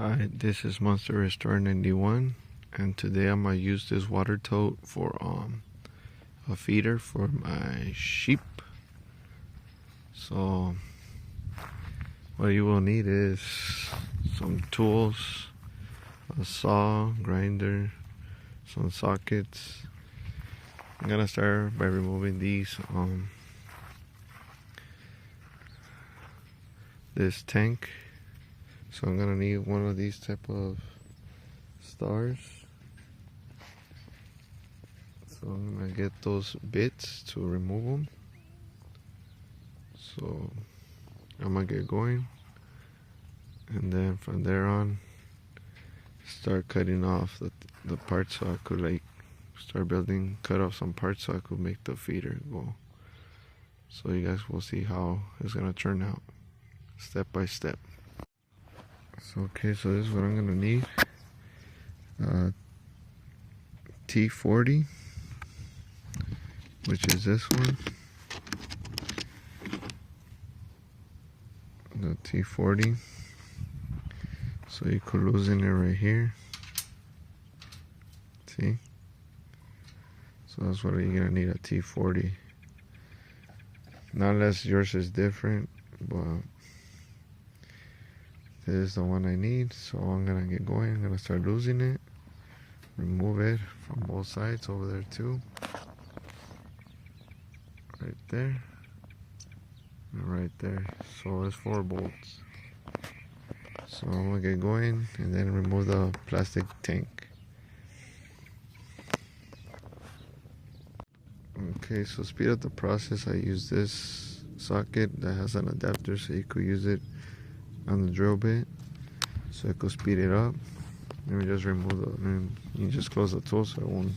Hi, this is Monster Restore 91, and today I'm gonna use this water tote for a feeder for my sheep. So what you will need is some tools, a saw, grinder, some sockets. I'm gonna start by removing these this tank. So I'm gonna need one of these type of stars. So I'm gonna get those bits to remove them. So I'm gonna get going, and then from there on start cutting off the parts so I could like start building, cut off some parts so I could make the feeder go. So you guys will see how it's gonna turn out step by step. So okay, so this is what I'm gonna need. T40, which is this one. The T40. So you could loosen it right here. See? So that's what you're gonna need, a T40. Not unless yours is different, but this is the one I need. So I'm gonna get going. I'm gonna start losing it. Remove it from both sides over there too. Right there. And right there. So it's 4 bolts. So I'm gonna get going and then remove the plastic tank. Okay, so speed up the process. I use this socket that has an adapter so you could use it on the drill bit, so it could speed it up. Let me just remove and you just close the tool so it won't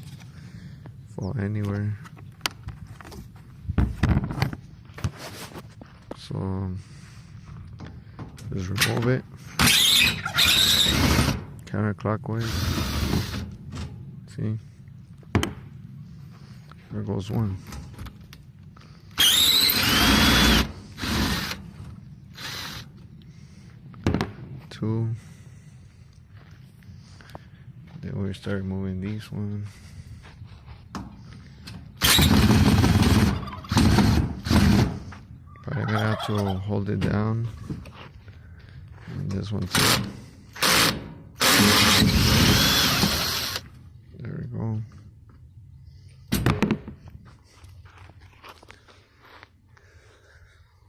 fall anywhere. So just remove it counterclockwise. See, there goes one. Two. Then we start moving these one. But I'm gonna have to hold it down. And this one too. There we go.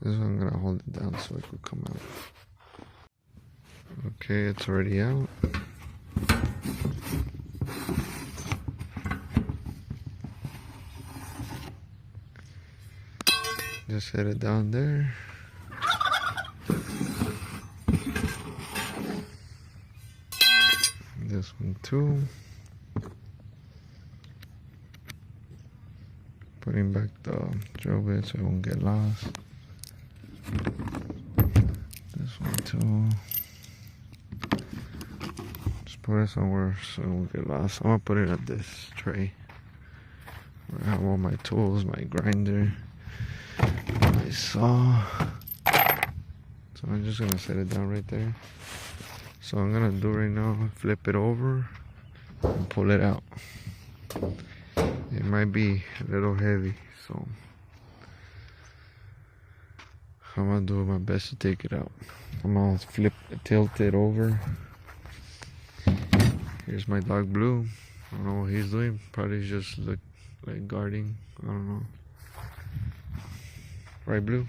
This one I'm gonna hold it down so it could come out. Okay, it's already out. Just set it down there. This one too. Putting back the drill bit so it won't get lost. This one too. Just put it somewhere so it won't get lost. I'm gonna put it at this tray where I have all my tools, my grinder, my saw. So I'm just gonna set it down right there. So I'm gonna do right now, flip it over and pull it out. It might be a little heavy, so I'm gonna do my best to take it out. I'm gonna tilt it over. Here's my dog Blue. I don't know what he's doing. Probably just look like guarding. I don't know. Right, Blue?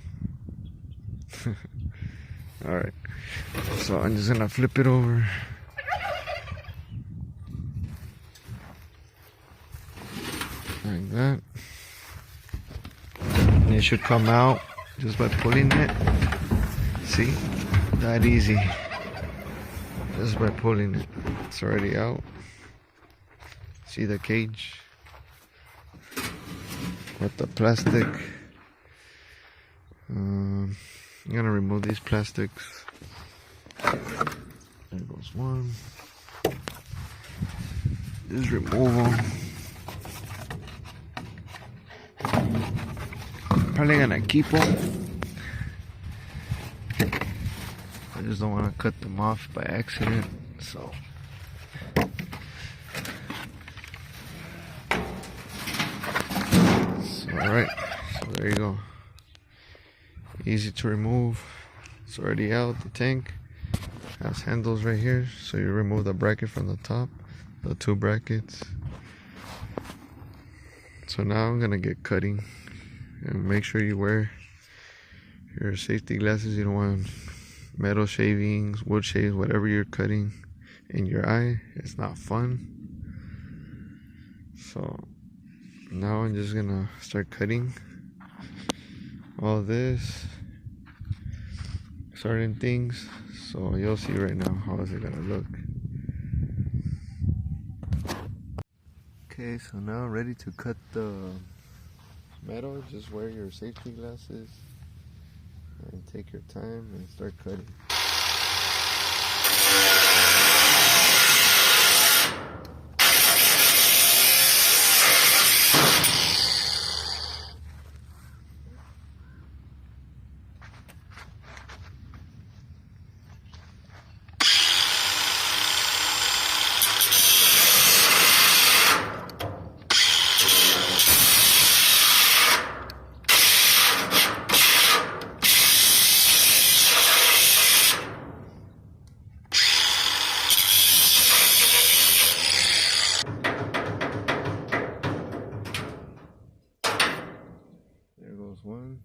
Alright. So I'm just gonna flip it over. Like that. And it should come out just by pulling it. See? That easy. Just by pulling it. It's already out. See the cage? With the plastic. I'm gonna remove these plastics. There goes one. Just remove them. Probably gonna keep them. I just don't want to cut them off by accident, so. Alright, so there you go. Easy to remove. It's already out, the tank. Has handles right here, so you remove the bracket from the top, the two brackets. So now I'm gonna get cutting, and make sure you wear your safety glasses. You don't want metal shavings, wood shaves, whatever you're cutting in your eye. It's not fun. So now I'm just gonna start cutting all this, certain things. So you'll see right now how is it gonna look. Okay, so now ready to cut the metal. Just wear your safety glasses and take your time and start cutting. One.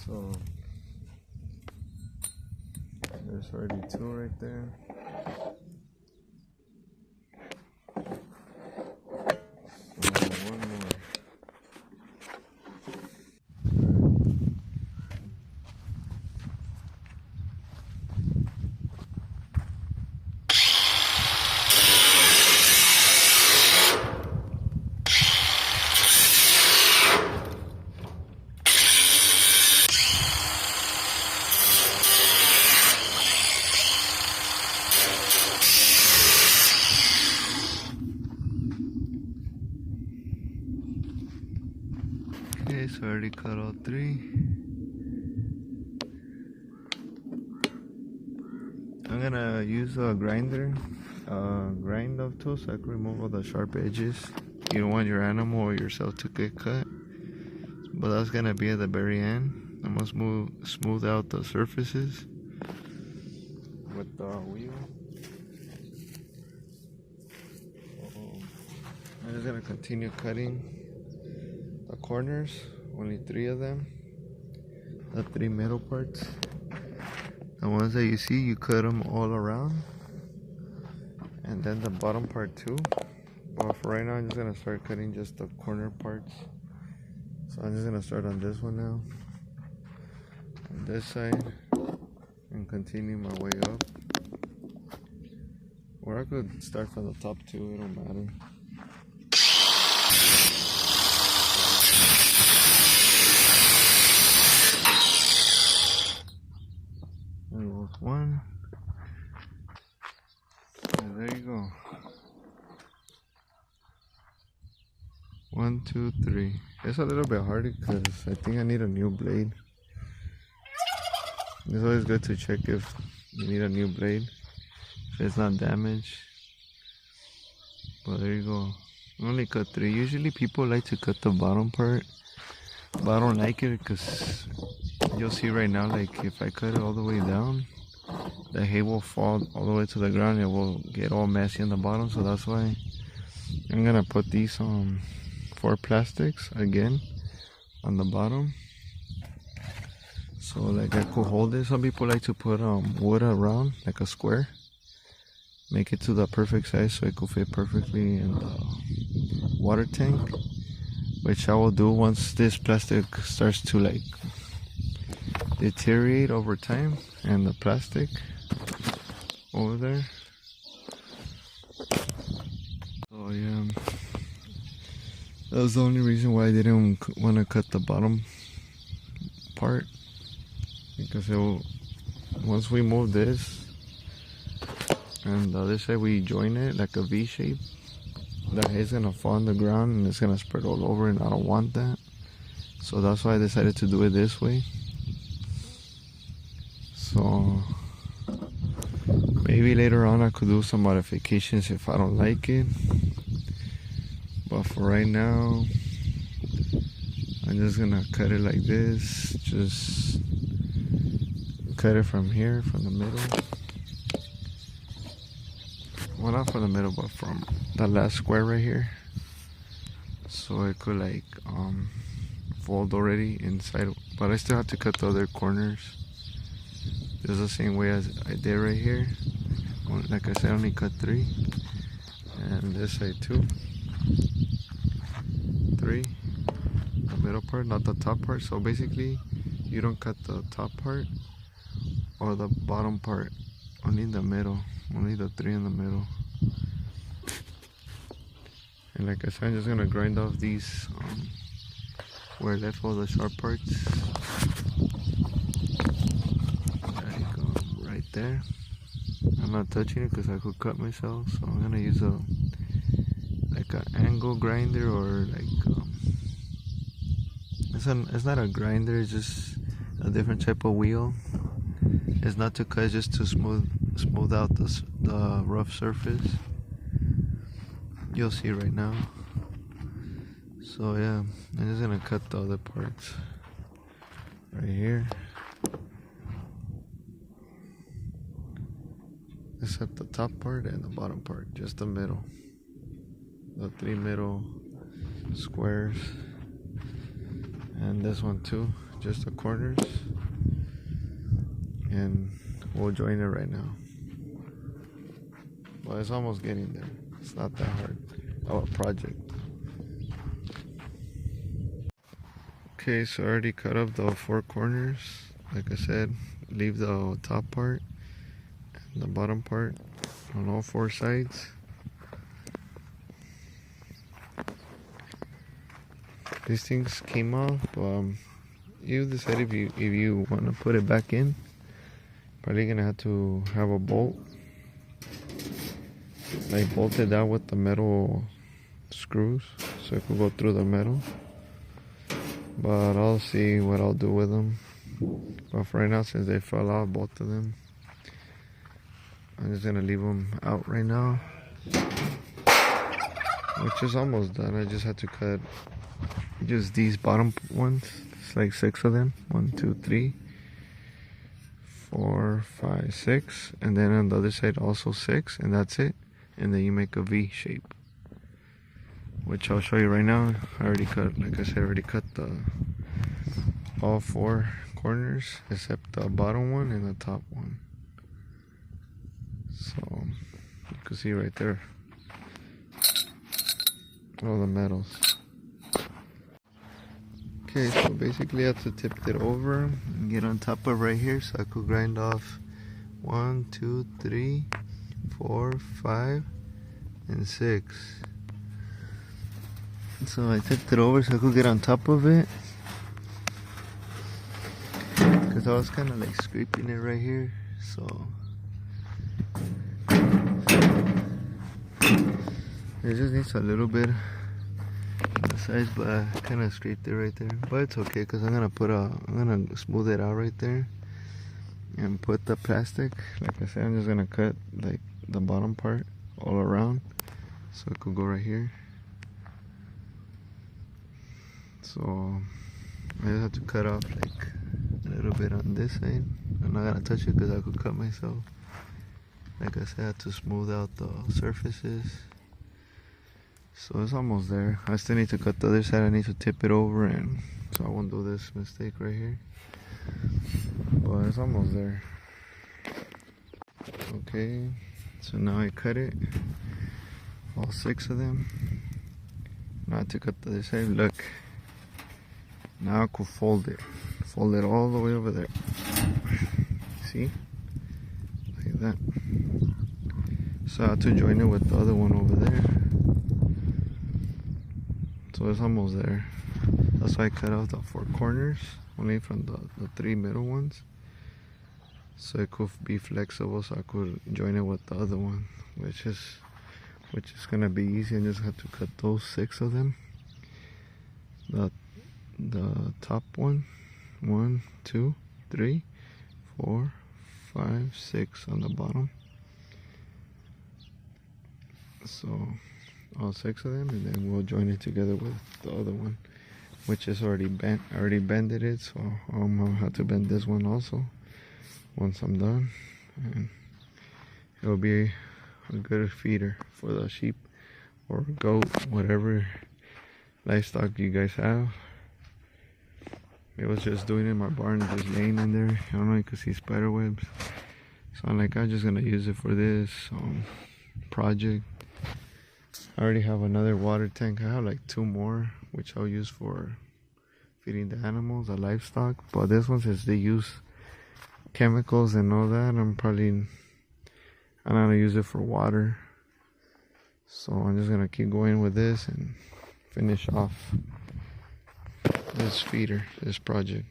So there's already two right there. So one more. Okay, so I already cut all three. I'm gonna use a grinder, grind off tool, so I can remove all the sharp edges. You don't want your animal or yourself to get cut, but that's gonna be at the very end. I'm gonna smooth out the surfaces with the wheel. I'm just gonna continue cutting the corners, only 3 of them, the 3 middle parts. The ones that you see, you cut them all around, and then the bottom part too. But for right now, I'm just gonna start cutting just the corner parts. So I'm just gonna start on this one now, on this side, and continue my way up. Or I could start from the top too, it don't matter. There goes one. And there you go. 1, 2, 3. It's a little bit harder because I think I need a new blade. It's always good to check if you need a new blade, if it's not damaged. But there you go. I only cut 3. Usually people like to cut the bottom part, but I don't like it because you'll see right now, like if I cut it all the way down, the hay will fall all the way to the ground. It will get all messy on the bottom, so that's why I'm gonna put these 4 plastics again on the bottom, so like I could hold it. Some people like to put wood around, like a square, make it to the perfect size so it could fit perfectly in the water tank. which I will do once this plastic starts to like deteriorate over time, and the plastic over there. So yeah, that was the only reason why I didn't want to cut the bottom part, because it will, once we move this and the other side we join it like a V shape, that hair's gonna fall on the ground and it's gonna spread all over, and I don't want that. So that's why I decided to do it this way. So maybe later on I could do some modifications if I don't like it, but for right now I'm just gonna cut it like this. Just cut it from here, from the middle. Well, not from the middle, but from the last square right here, so it could like fold already inside, but I still have to cut the other corners just the same way as I did right here. Like I said, I only cut 3, and this side 2, 3, the middle part, not the top part. So basically you don't cut the top part or the bottom part, only the middle, only the 3 in the middle. And like I said, I'm just gonna grind off these where I left all the sharp parts. There you go, right there. I'm not touching it because I could cut myself, so I'm gonna use a like an angle grinder, or like it's not a grinder, it's just a different type of wheel. It's not to cut, it's just to smooth out the rough surface. You'll see right now. So yeah, I'm just gonna cut the other parts right here, except the top part and the bottom part, just the middle, the 3 middle squares, and this one too, just the corners, and we'll join it right now. But it's almost getting there. It's not that hard of a project. Okay, so I already cut up the 4 corners. Like I said, leave the top part and the bottom part on all 4 sides. These things came off. You decide if you want to put it back in. Probably gonna have to have a bolt, like bolt it down with the metal screws so it could go through the metal. But I'll see what I'll do with them. But for right now, since they fell out, both of them, I'm just gonna leave them out right now, which is almost done. I just had to cut just these bottom ones. It's like 6 of them. 1, 2, 3, 4, 5, 6, and then on the other side also 6, and that's it. And then you make a V shape, which I'll show you right now. I already cut, like I said, I already cut all 4 corners except the bottom one and the top one. So you can see right there all the metals. Okay, so basically I have to tip it over and get on top of right here so I could grind off 1, 2, 3, 4, 5, and 6. So I tipped it over so I could get on top of it, because I was kind of like scraping it right here. So it just needs a little bit on the sides, but I kind of scraped it right there. But it's okay, because I'm gonna smooth it out right there and put the plastic. Like I said, I'm just gonna cut like the bottom part all around so it could go right here. So I just have to cut off like a little bit on this side. I'm not gonna touch it because I could cut myself. Like I said, I have to smooth out the surfaces. So it's almost there. I still need to cut the other side. I need to tip it over, and so I won't do this mistake right here. But it's almost there. Okay, so now I cut it, all 6 of them, Now I took it to this side. Look. Now I could fold it. Fold it all the way over there. See? Like that. So I have to join it with the other one over there. So it's almost there. That's why I cut off the 4 corners, only from the 3 middle ones. So it could be flexible, so I could join it with the other one, which is gonna be easy. I just have to cut those 6 of them. The top one, 1, 2, 3, 4, 5, 6 on the bottom. So all 6 of them, and then we'll join it together with the other one, which is already bent. I already bended it, so I'm gonna have to bend this one also once I'm done, and it'll be a good feeder for the sheep or goat, whatever livestock you guys have. It was just doing it in my barn, just laying in there. I don't know, you can see spider webs. So I'm like, I'm just gonna use it for this project. I already have another water tank. I have like 2 more, which I'll use for feeding the animals, the livestock. But this one, since they use chemicals and all that, I'm not gonna use it for water. So I'm just gonna keep going with this and finish off this feeder, this project.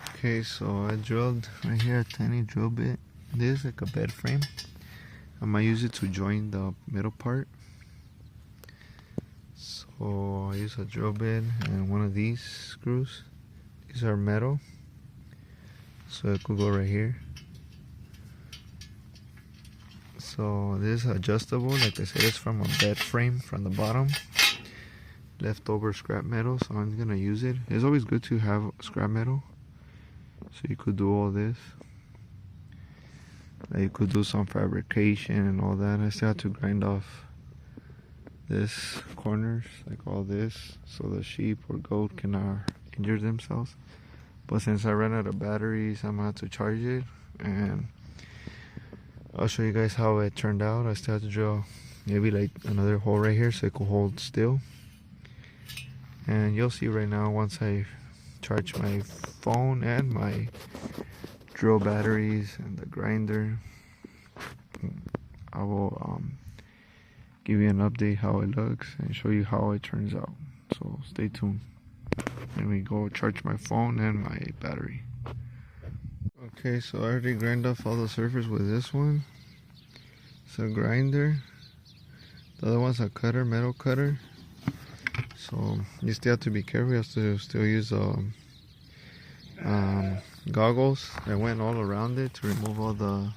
Okay, so I drilled right here a tiny drill bit. This is like a bed frame. I might use it to join the middle part. So I use a drill bit and one of these screws. These are metal, so it could go right here. So this is adjustable. Like I said, it's from a bed frame from the bottom. Leftover scrap metal, so I'm gonna use it. It's always good to have scrap metal, so you could do all this. Like you could do some fabrication and all that. I still have to grind off this corners, like all this, so the sheep or goat cannot injure themselves. But since I ran out of batteries, I'm gonna have to charge it, and I'll show you guys how it turned out. I still have to drill maybe like another hole right here so it could hold still. And you'll see right now, once I charge my phone and my drill batteries and the grinder, I will give you an update how it looks and show you how it turns out. So stay tuned. Let me go charge my phone and my battery. Okay, so I already grind off all the surface with this one. It's a grinder. The other one's a cutter, metal cutter. So you still have to be careful. You have to still use goggles that went all around it to remove all the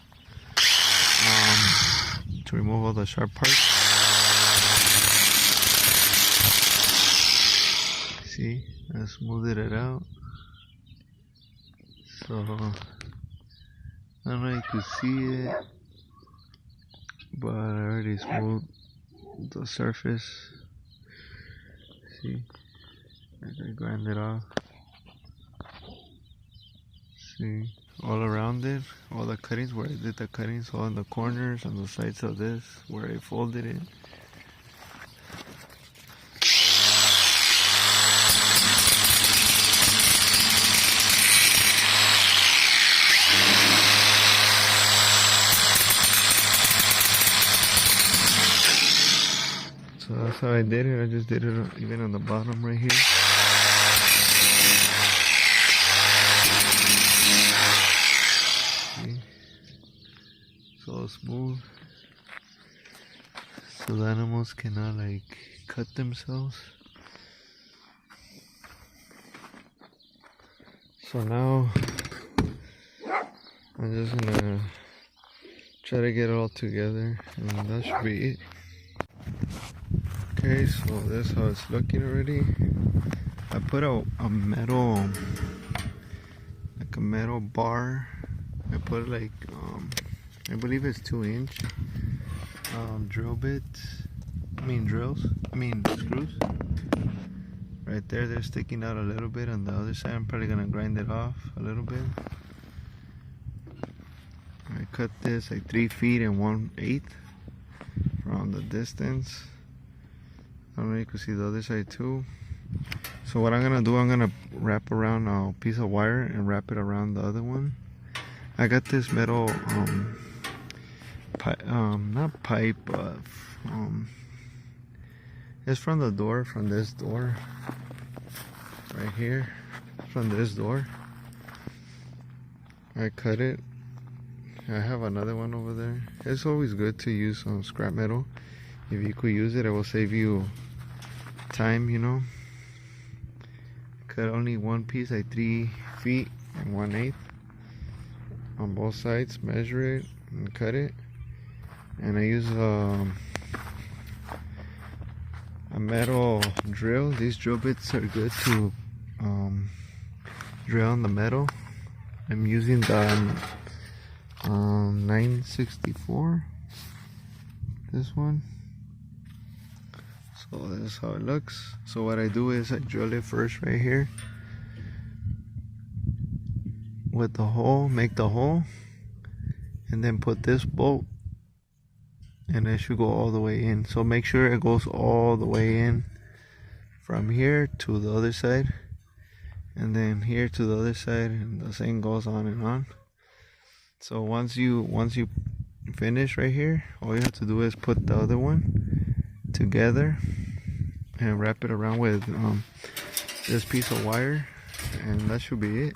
sharp parts. See, I smoothed it out. So I don't know if you could see it, but I already smoothed the surface. See, I grind it off. See, all around it, all the cuttings where I did the cuttings, all in the corners, on the sides of this, where I folded it. So that's how I did it. I just did it even on the bottom right here. See? So smooth. So the animals cannot like cut themselves. So now I'm just gonna try to get it all together, and that should be it. Okay, so that's how it's looking already. I put a metal, like a metal bar. I put like, I believe it's 2-inch screws. Right there, they're sticking out a little bit. On the other side, I'm probably gonna grind it off a little bit. I cut this like 3 feet and 1/8 from the distance. don't know if you can see the other side too. So what I'm gonna do, I'm gonna wrap around a piece of wire and wrap it around the other one. I got this metal not pipe, but it's from the door, from this door right here, from this door. I cut it. I have another one over there. It's always good to use some scrap metal. If you could use it, it will save you time, you know. Cut only one piece, like 3 feet and 1/8 on both sides. Measure it and cut it. And I use a metal drill. These drill bits are good to drill on the metal. I'm using the 964, this one. So this is how it looks. So what I do is I drill it first right here with the hole, make the hole, and then put this bolt, and it should go all the way in. So make sure it goes all the way in from here to the other side, and then here to the other side, and the same goes on and on. So once you finish right here, all you have to do is put the other one together and wrap it around with this piece of wire, and that should be it.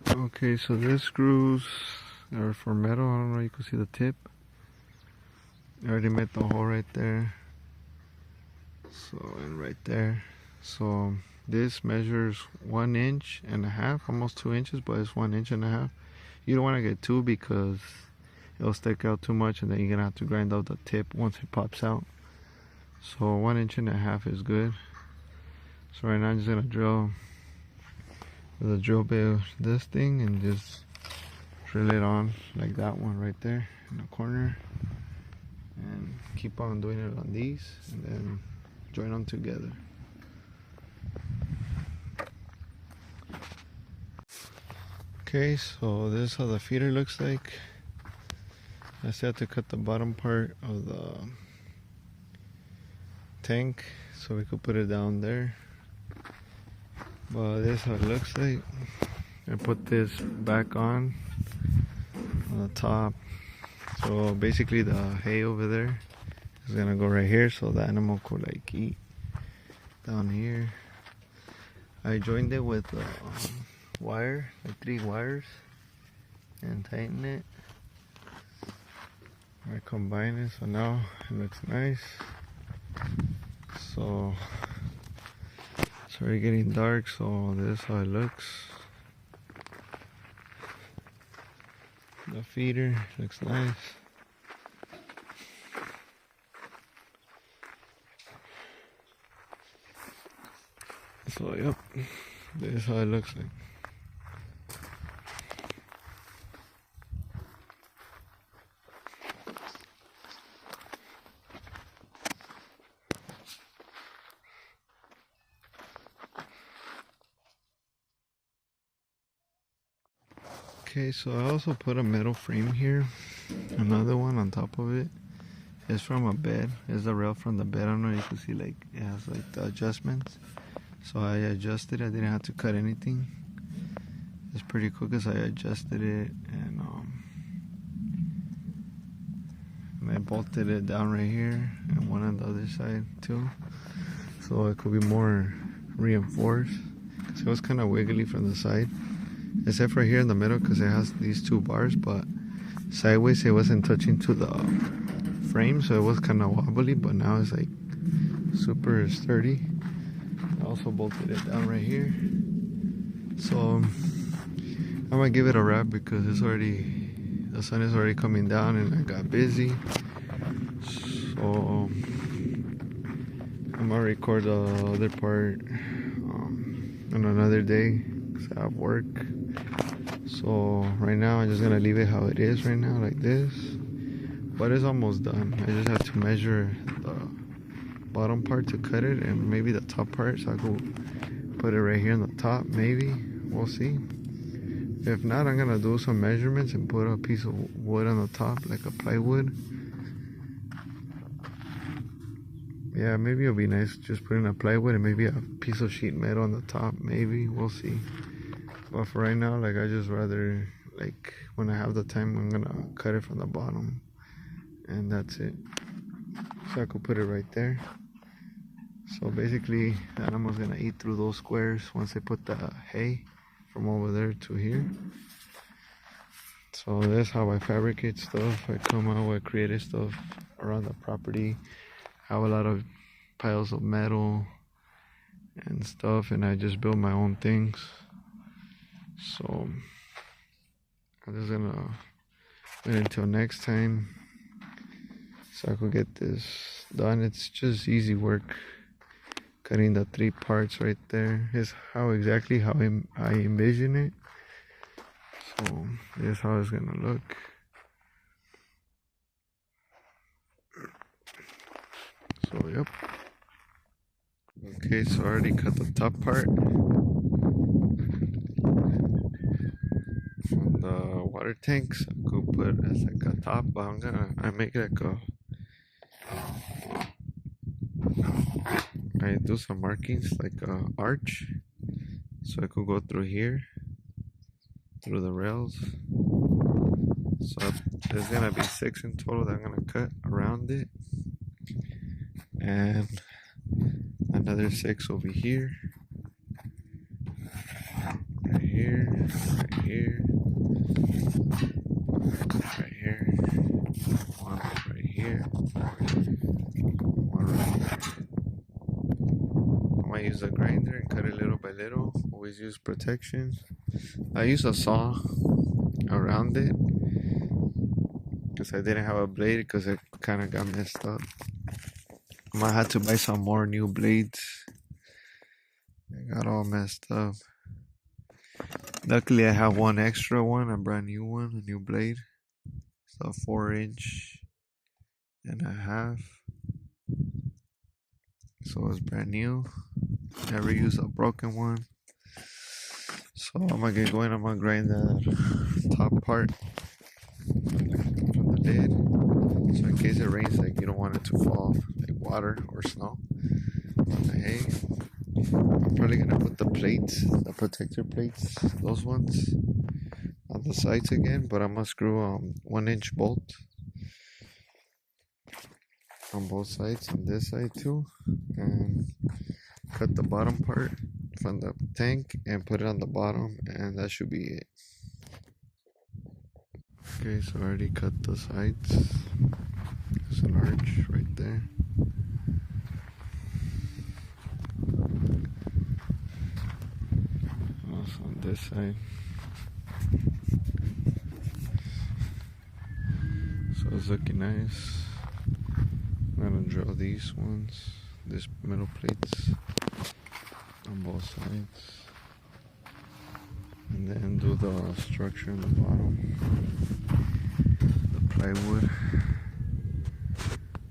Okay, so this screws are for metal. I don't know, you can see the tip. I already made the hole right there, so, and right there. So this measures 1.5 inches, almost 2 inches, but it's 1.5 inches. You don't want to get 2 because it'll stick out too much, and then you're gonna have to grind out the tip once it pops out. So 1.5 inches is good. So right now I'm just gonna drill with a drill bit this thing and just drill it on like that one right there in the corner, and keep on doing it on these, and then join them together. Okay, so this is how the feeder looks like. I still have to cut the bottom part of the tank so we could put it down there. But this is how it looks like. I put this back on the top. So basically the hay over there is gonna go right here, so the animal could like eat down here. I joined it with wire, like 3 wires, and tighten it. I combine it, so now it looks nice. So it's already getting dark, so this is how it looks. The feeder looks nice. So yep, this is how it looks like. Okay, so I also put a metal frame here, another one on top of it. It's from a bed. It's the rail from the bed. I don't know if you can see, like, it has like the adjustments. So I adjusted it. I didn't have to cut anything. It's pretty cool because I adjusted it, and I bolted it down right here and one on the other side too, so it could be more reinforced, because it was kind of wiggly from the side, except for here in the middle because it has these 2 bars, but sideways it wasn't touching to the frame, so it was kind of wobbly, but now it's like super sturdy. I also bolted it down right here. So I'm gonna give it a wrap because it's already, the sun is already coming down and I got busy. So I'm gonna record the other part on another day because I have work. So right now I'm just gonna leave it how it is right now, like this. But it's almost done. I just have to measure the bottom part to cut it, and maybe the top part, so I go put it right here on the top. Maybe, we'll see. If not, I'm gonna do some measurements and put a piece of wood on the top, like a plywood, Yeah, maybe it'll be nice just putting a plywood and maybe a piece of sheet metal on the top. Maybe we'll see. But for right now, like I just rather like when I have the time, I'm gonna cut it from the bottom, and that's it. So I could put it right there. So basically, the animal's gonna eat through those squares once I put the hay from over there to here. So that's how I fabricate stuff. I come out with creative stuff around the property. I have a lot of piles of metal and stuff, and I just build my own things. So I'm just gonna wait until next time so I could get this done. It's just easy work. Cutting the 3 parts right there is how exactly how I envision it. So this is how it's gonna look. So yep. Okay, so I already cut the top part from the water tanks. I could put as like a top, but I make it like I do some markings like a arch, so I could go through here, through the rails. So there's gonna be 6 in total that I'm gonna cut around it, and another 6 over here, right here, right here, right here, one right here, one right here. I might use a grinder and cut it little by little. Always use protection. I use a saw around it because I didn't have a blade because it kind of got messed up. I might have to buy some more new blades. They got all messed up. Luckily I have one extra one, a brand new one, a new blade. It's a 4.5 inch. So it's brand new. Never use a broken one. So I'm gonna get going. I'm gonna grind that top part from the lid. So in case it rains, like you don't want it to fall, like water or snow on the hay. I'm probably gonna put the plates, the protector plates, those ones, on the sides again. But I'm gonna screw 1-inch bolt on both sides, on this side too, and cut the bottom part from the tank and put it on the bottom, and that should be it. Okay, so I already cut the sides. There's an arch right there. Also on this side. So it's looking nice. I'm gonna drill these ones, these metal plates on both sides, and then do the structure on the bottom, the plywood.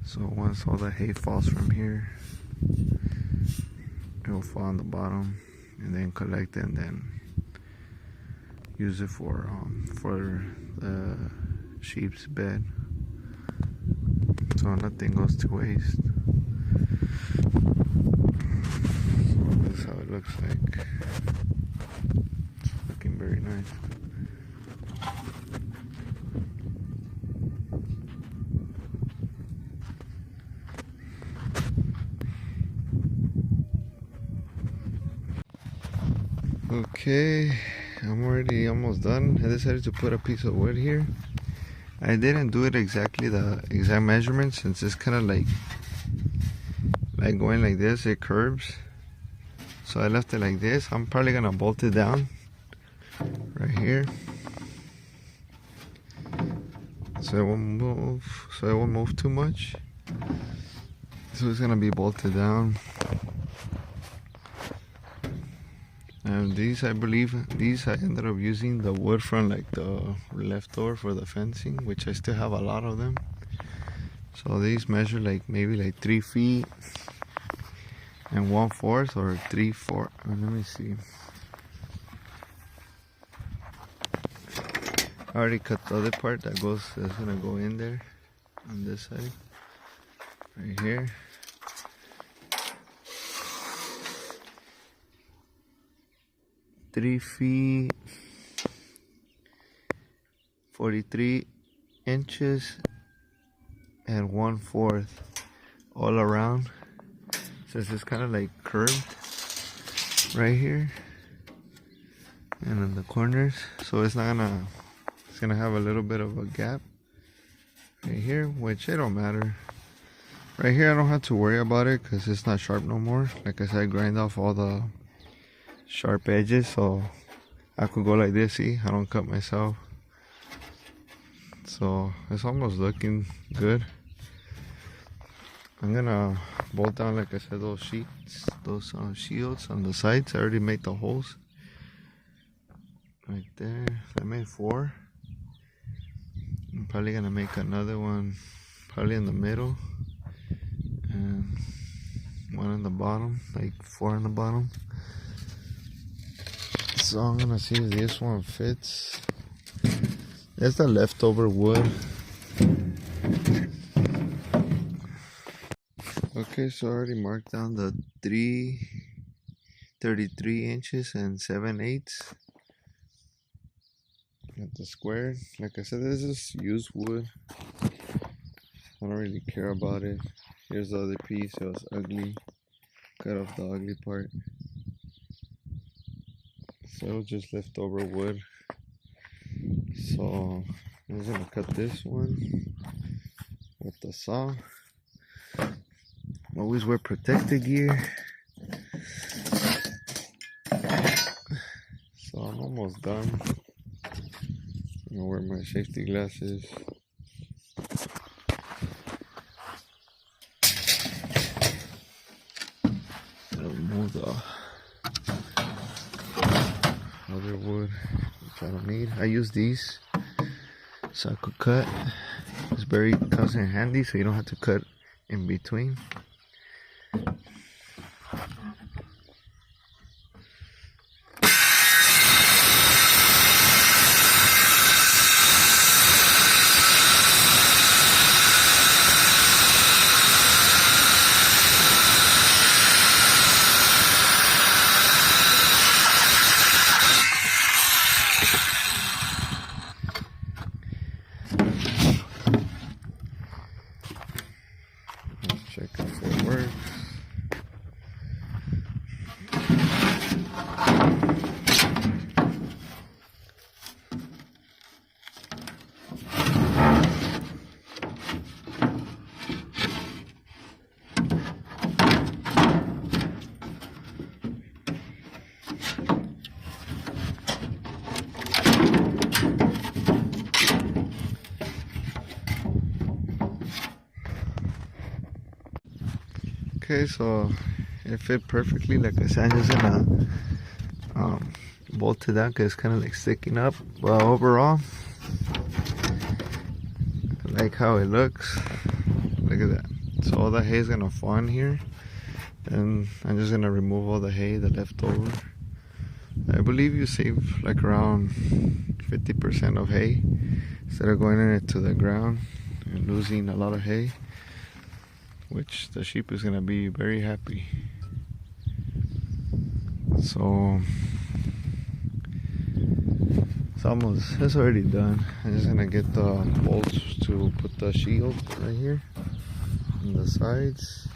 So once all the hay falls from here, it will fall on the bottom, and then collect it, and then use it for the sheep's bed, so nothing goes to waste. So this is how it looks like. It's looking very nice. Okay, I'm already almost done. I decided to put a piece of wood here. I didn't do it exactly the exact measurement, since it's kind of like going like this, it curves. So I left it like this. I'm probably gonna bolt it down right here, so it won't move too much. So it's gonna be bolted down. And these, I believe, I ended up using the wood from like the leftover for the fencing, which I still have a lot of them. So these measure like maybe like 3 feet and 1/4 or 3/4. Let me see. I already cut the other part that's gonna go in there on this side, right here. 3 feet 43 inches and 1/4 all around, since it's kind of like curved right here and in the corners, so it's gonna have a little bit of a gap right here, which it don't matter. Right here I don't have to worry about it because it's not sharp no more. Like I said, I grind off all the sharp edges, so I could go like this. See, I don't cut myself, so it's almost looking good. I'm gonna bolt down, like I said, those sheets, those shields on the sides. I already made the holes right there. So I made 4. I'm probably gonna make another one probably in the middle and one in the bottom, like 4 in the bottom. So I'm gonna see if this one fits. It's the leftover wood. Okay, so I already marked down the 33 inches and 7/8 at the square. Like I said, this is used wood. I don't really care about it. Here's the other piece. It was ugly. Cut off the ugly part. So it was just leftover wood. So I'm just gonna cut this one with the saw. Always wear protective gear. So I'm almost done. I'm gonna wear my safety glasses. Remove the other wood which I don't need. I use these so I could cut. It's very comes in handy, so you don't have to cut in between. Check if it works. Okay, so it fit perfectly. Like I said, I'm just gonna bolt it down because it's kind of like sticking up. But overall, I like how it looks. Look at that. So all the hay is gonna fall in here, and I'm just gonna remove all the hay, the leftover. I believe you save like around 50% of hay instead of going into the ground and losing a lot of hay, which the sheep is gonna be very happy. So it's already done. I'm just gonna get the bolts to put the shield right here on the sides,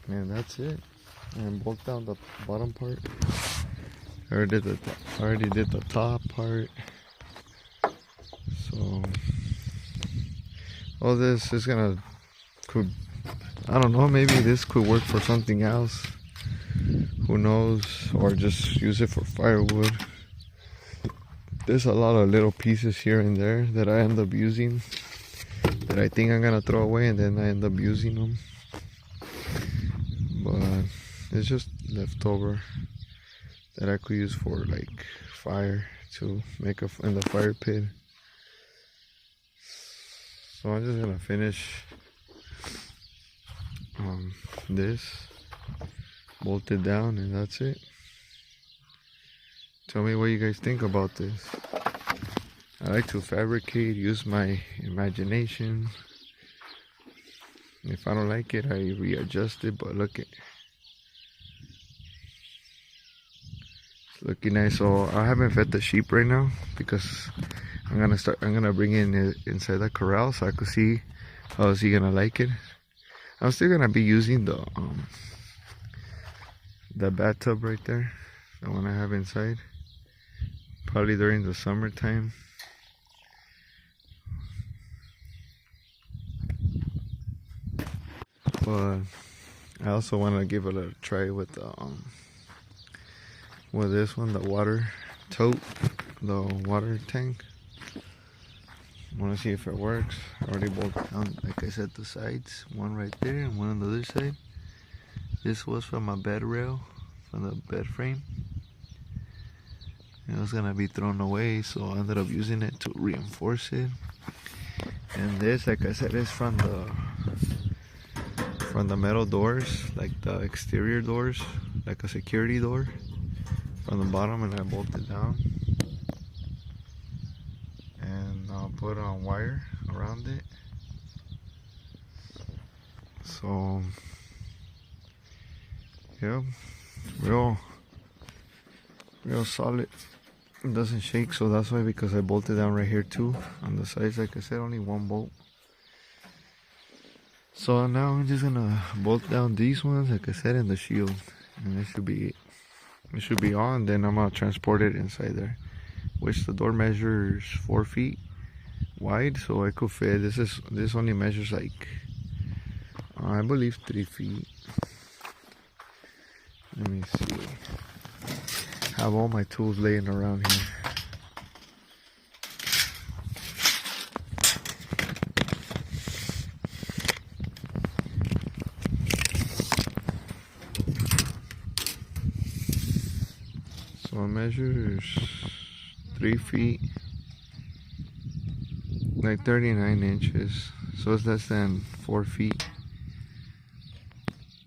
and that's it. And bolt down the bottom part. I already did the top part. So all this is could, I don't know, maybe this could work for something else. Who knows? Or just use it for firewood. There's a lot of little pieces here and there that I end up using, that I think I'm gonna throw away, and then I end up using them. But it's just leftover that I could use for like fire, to make in the fire pit. So I'm just gonna finish this, bolt it down, and that's it. Tell me what you guys think about this. I like to fabricate, use my imagination. If I don't like it, I readjust it, but look it. looking nice. So I haven't fed the sheep right now because I'm gonna bring it inside the corral so I could see how is he gonna like it. I'm still gonna be using the bathtub right there, the one I have inside, probably during the summertime. But I also want to give it a try with the with this one, the water tote, the water tank. I want to see if it works. I already bolted down, like I said, the sides, one right there and one on the other side. This was from a bed rail, from the bed frame. It was gonna be thrown away, so I ended up using it to reinforce it. And this, like I said, is from the metal doors, like the exterior doors, like a security door from the bottom, and I bolted down and put on wire around it. So yeah, real solid. It doesn't shake, so that's why, because I bolted down right here too on the sides. Like I said, only one bolt. So now I'm just gonna bolt down these ones, like I said, in the shield, and it should be on. Then I'm gonna transport it inside there, which the door measures 4 feet wide, so I could fit. This only measures like I believe 3 feet. Let me see. I have all my tools laying around here. So it measures 3 feet, like 39 inches. So it's less than 4 feet.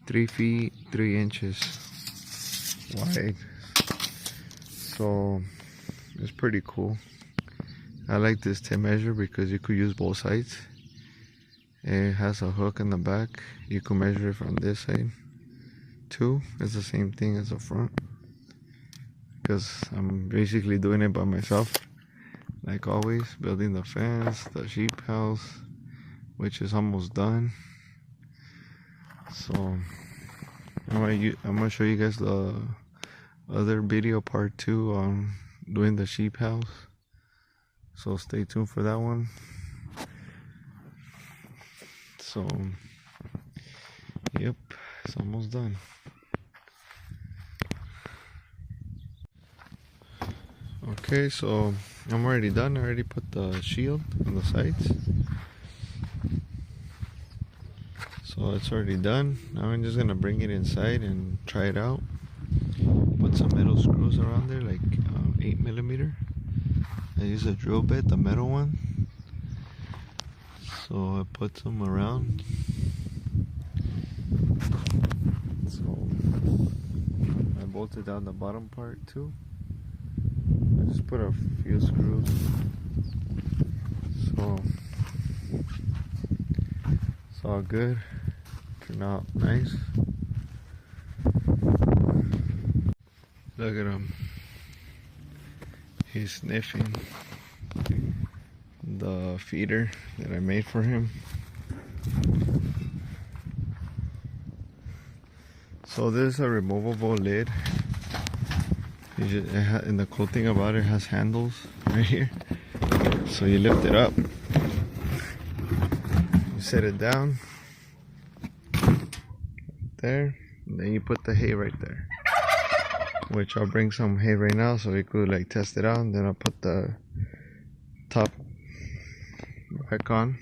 3 feet, 3 inches wide. So it's pretty cool. I like this tape measure because you could use both sides. It has a hook in the back. You can measure it from this side too. It's the same thing as the front, because I'm basically doing it by myself, like always, building the fence, the sheep house, which is almost done. So I'm gonna show you guys the other video, part 2, on doing the sheep house. So stay tuned for that one. So yep, it's almost done. Okay, so I'm already done. I already put the shield on the sides, so it's already done. Now I'm just gonna bring it inside and try it out. Put some metal screws around there, like 8mm. I use a drill bit, the metal one. So I put some around. So I bolted down the bottom part too. I just put a few screws. So it's all good. Turned out nice. Look at him. He's sniffing the feeder that I made for him. So this is a removable lid. And the cool thing about it has handles right here. So you lift it up, you set it down there, and then you put the hay right there. Which I'll bring some hay right now so we could like test it out, and then I'll put the top back on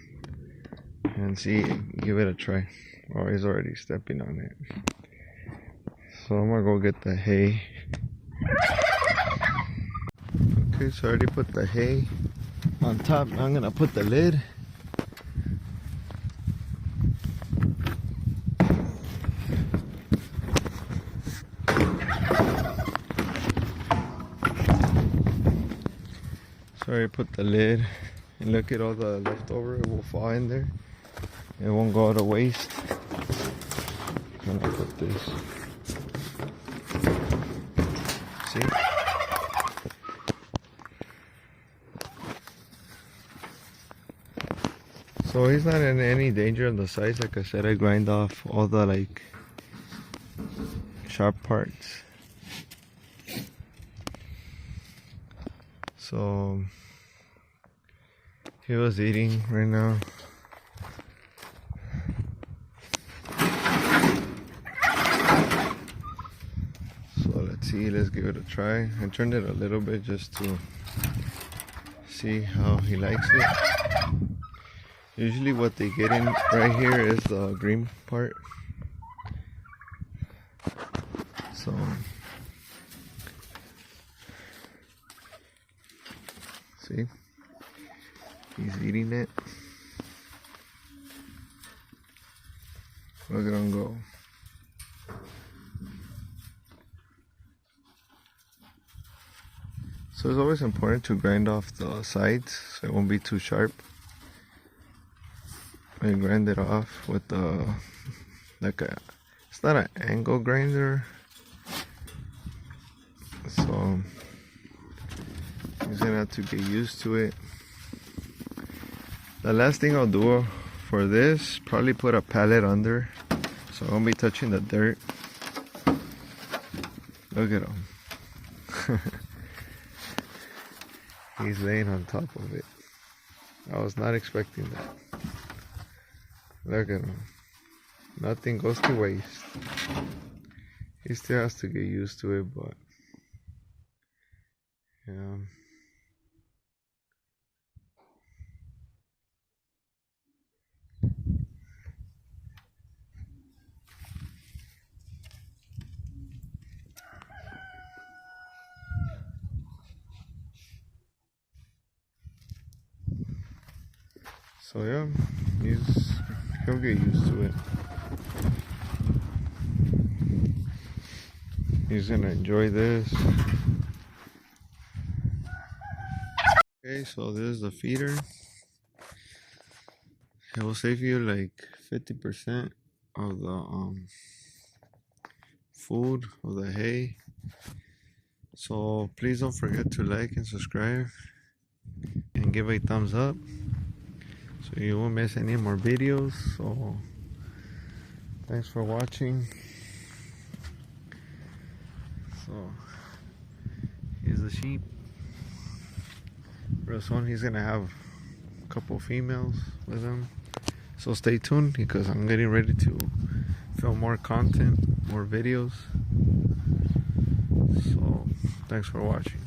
and see, give it a try. Oh, he's already stepping on it. So I'm gonna go get the hay. Okay, so I already put the hay on top. Now I'm gonna put the lid. So I put the lid, and look at all the leftover. It will fall in there. It won't go to waste. I'm gonna put this. See? So he's not in any danger on the sides. Like I said, I grind off all the like sharp parts. So he was eating right now. So let's see, let's give it a try. I turned it a little bit just to see how he likes it. Usually what they get in right here is the green part. So see, he's eating it. Look at him go. So it's always important to grind off the sides so it won't be too sharp. I grind it off with the it's not an angle grinder, so you're gonna have to get used to it. The last thing I'll do for this, probably put a pallet under, so I won't be touching the dirt. Look at him. He's laying on top of it. I was not expecting that. Look at him. Nothing goes to waste. He still has to get used to it, but yeah. So yeah, he'll get used to it. He's gonna enjoy this. Okay, so this is the feeder. It will save you like 50% of the food, of the hay. So please don't forget to like and subscribe and give a thumbs up so you won't miss any more videos. So thanks for watching. So here's the sheep. Real soon he's gonna have a couple females with him, so stay tuned because I'm getting ready to film more content, more videos. So thanks for watching.